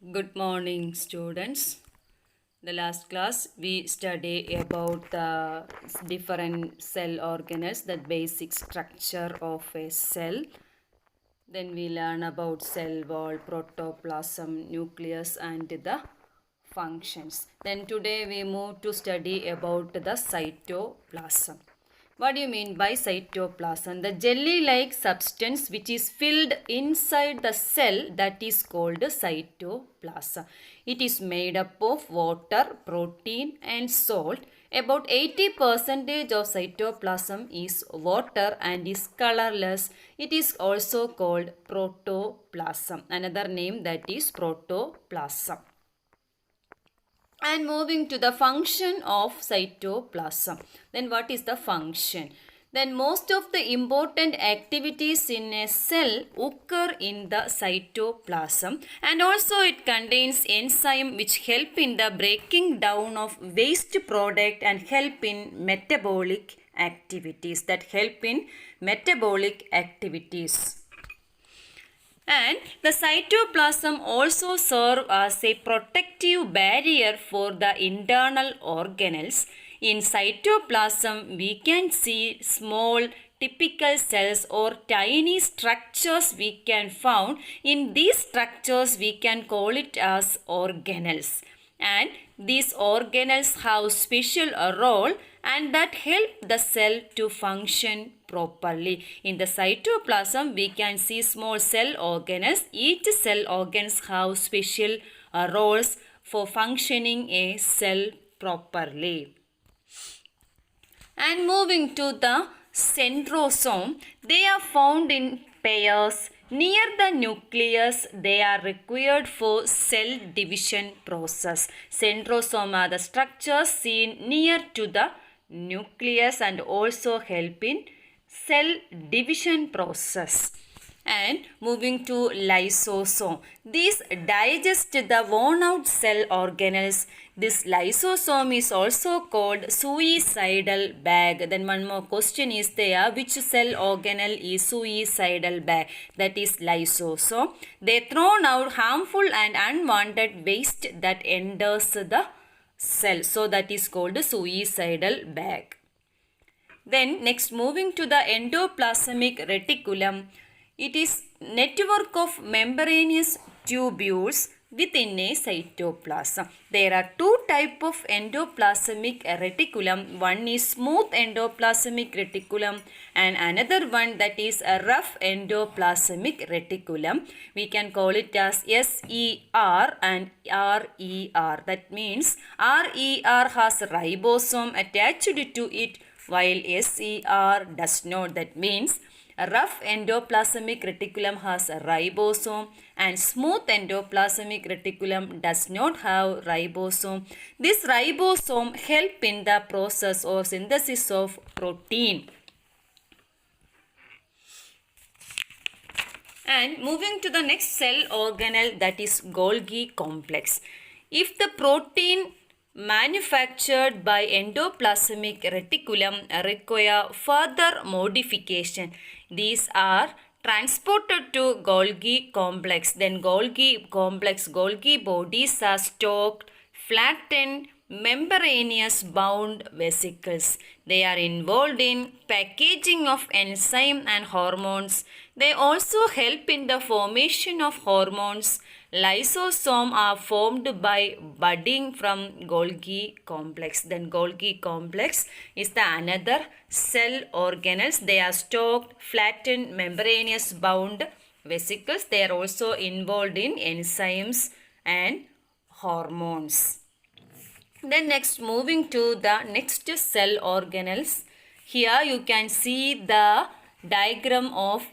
Good morning, students. The last class we study about the different cell organelles, the basic structure of a cell. Then we learn about cell wall, protoplasm, nucleus and the functions. Then today we move to study about the cytoplasm. What do you mean by cytoplasm? The jelly-like substance which is filled inside the cell, that is called cytoplasm. It is made up of water, protein and salt. About 80% of cytoplasm is water and is colorless. It is also called protoplasm. Another name, that is protoplasm. And moving to the function of cytoplasm. Then what is the function? Then most of the important activities in a cell occur in the cytoplasm, and also it contains enzyme which help in the breaking down of waste product and help in metabolic activities. And the cytoplasm also serve as a protective barrier for the internal organelles. In cytoplasm, we can see small typical cells or tiny structures we can found. In these structures, we can call it as organelles. And these organelles have special role and that help the cell to function properly. In the cytoplasm, we can see small cell organelles. Each cell organs have special roles for functioning a cell properly. And moving to the centrosome, they are found in pairs near the nucleus. They are required for cell division process. Centrosome are the structures seen near to the nucleus and also help in cell division process. And moving to lysosome, these digest the worn out cell organelles. This lysosome is also called suicidal bag. Then one more question is there, which cell organelle is suicidal bag? That is lysosome. They thrown out harmful and unwanted waste that enters the cell, so that is called suicidal bag. Then next, moving to the endoplasmic reticulum, it is network of membranous tubules within a cytoplasm. There are two types of endoplasmic reticulum. One is smooth endoplasmic reticulum and another one, that is a rough endoplasmic reticulum. We can call it as SER and RER. That means RER has ribosome attached to it while SER does not. That means a rough endoplasmic reticulum has a ribosome and smooth endoplasmic reticulum does not have ribosome. This ribosome help in the process or synthesis of protein. And moving to the next cell organelle, that is Golgi complex. If the protein manufactured by endoplasmic reticulum require further modification, these are transported to Golgi complex. Then Golgi bodies are stalked, flattened, membranous bound vesicles. They are involved in packaging of enzyme and hormones. They also help in the formation of hormones. Lysosome are formed by budding from Golgi complex. Then Golgi complex is the another cell organelles. They are stalked, flattened, membranous bound vesicles. They are also involved in enzymes and hormones. Then next, moving to the next cell organelles. Here you can see the diagram of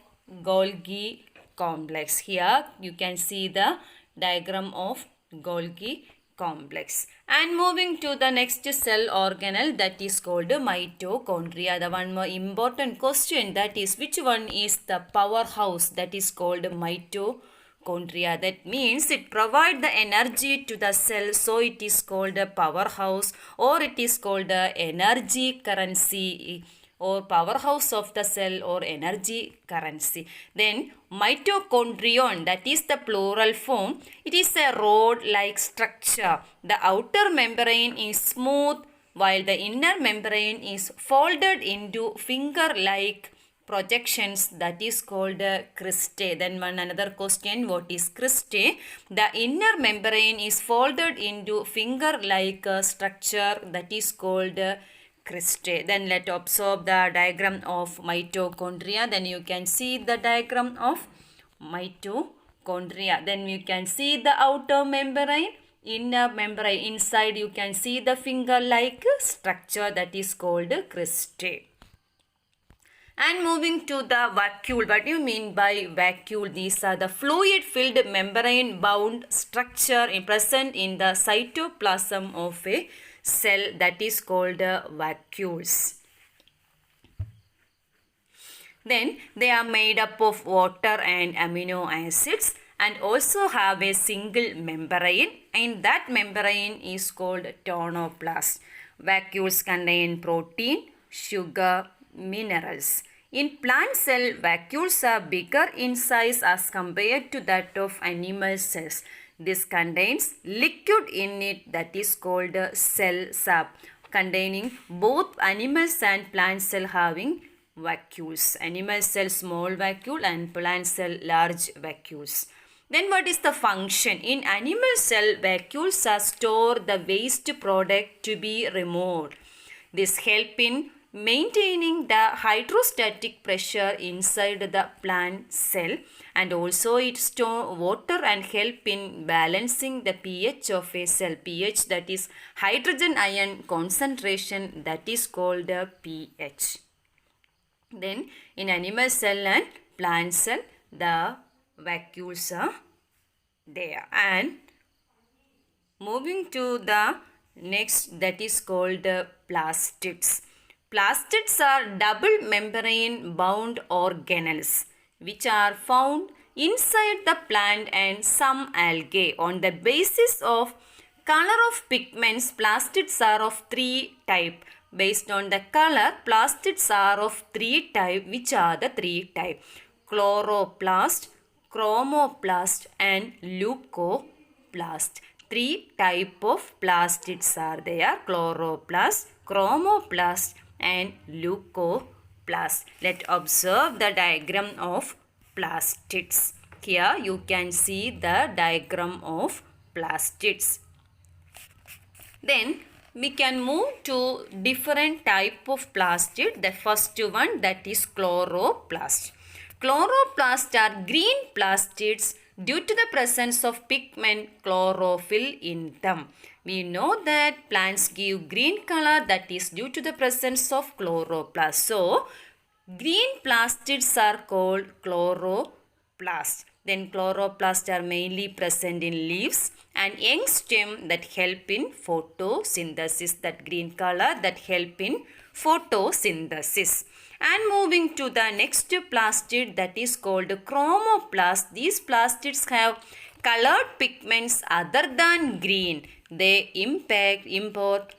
Golgi complex. Here you can see the diagram of Golgi complex. And moving to the next cell organelle, that is called mitochondria. The one more important question, that is, which one is the powerhouse? That is called mitochondria. That means it provides the energy to the cell, so it is called a powerhouse, or it is called a energy currency or powerhouse of the cell or energy currency. Then mitochondrion, that is the plural form, it is a rod-like structure. The outer membrane is smooth while the inner membrane is folded into finger-like projections, that is called cristae. Then one another question, what is cristae? The inner membrane is folded into finger-like structure, that is called cristae. Then let observe the diagram of mitochondria. Then you can see the diagram of mitochondria. Then you can see the outer membrane, inner membrane. Inside you can see the finger-like structure, that is called cristae. And moving to the vacuole, what do you mean by vacuole? These are the fluid-filled membrane-bound structure present in the cytoplasm of a cell, that is called vacuoles. Then they are made up of water and amino acids and also have a single membrane, and that membrane is called tonoplast. Vacuoles contain protein, sugar, minerals. In plant cell, vacuoles are bigger in size as compared to that of animal cells. This contains liquid in it, that is called cell sap, containing both animals and plant cell having vacuoles. Animal cell small vacuole and plant cell large vacuoles. Then what is the function? In animal cell, vacuoles are store the waste product to be removed. This help in maintaining the hydrostatic pressure inside the plant cell, and also it store water and help in balancing the pH of a cell. pH, that is hydrogen ion concentration, that is called pH. Then in animal cell and plant cell, the vacuoles are there. And moving to the next, that is called plastids. Plastids are double membrane bound organelles which are found inside the plant and some algae. On the basis of color of pigments, plastids are of three types. Based on the color, plastids are of three types. Which are the three types? Chloroplast, chromoplast and leucoplast. Three types of plastids are there: chloroplast, chromoplast and leucoplast. Let's observe the diagram of plastids. Here you can see the diagram of plastids. Then we can move to different type of plastid. The first one, that is chloroplast. Chloroplasts are green plastids due to the presence of pigment chlorophyll in them. We know that plants give green color, that is due to the presence of chloroplast. So, green plastids are called chloroplasts. Then chloroplasts are mainly present in leaves and young stem that help in photosynthesis. That green color that help in photosynthesis. And moving to the next plastid, that is called chromoplast. These plastids have colored pigments other than green. They import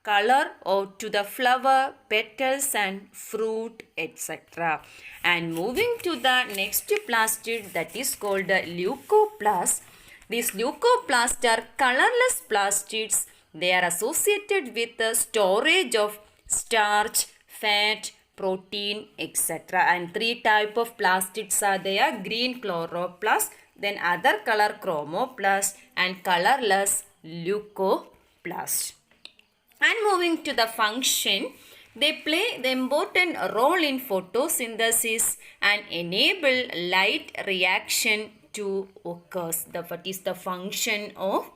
color to the flower, petals and fruit, etc. And moving to the next plastid, that is called leucoplast. These leucoplasts are colorless plastids. They are associated with the storage of starch, fat, protein, etc. And three types of plastids are there: green chloroplast, then other color chromoplast and colorless leucoplast. And moving to the function, they play the important role in photosynthesis and enable light reaction to occur. What is the function of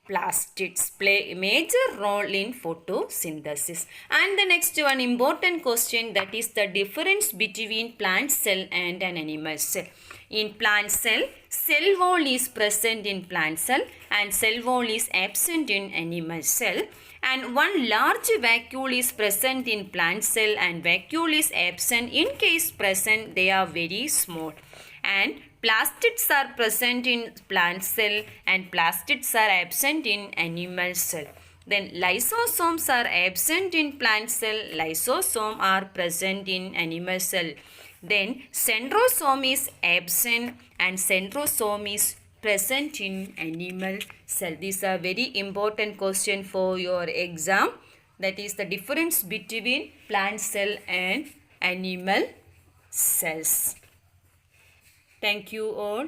plastids? Play a major role in photosynthesis. And the next one, important question, that is the difference between plant cell and an animal cell. In plant cell, cell wall is present in plant cell and cell wall is absent in animal cell. And one large vacuole is present in plant cell and vacuole is absent. In case present, they are very small. And plastids are present in plant cell and plastids are absent in animal cell. Then lysosomes are absent in plant cell, lysosome are present in animal cell. Then centrosome is absent and centrosome is present in animal cell. These are very important question for your exam. That is the difference between plant cell and animal cells. Thank you all.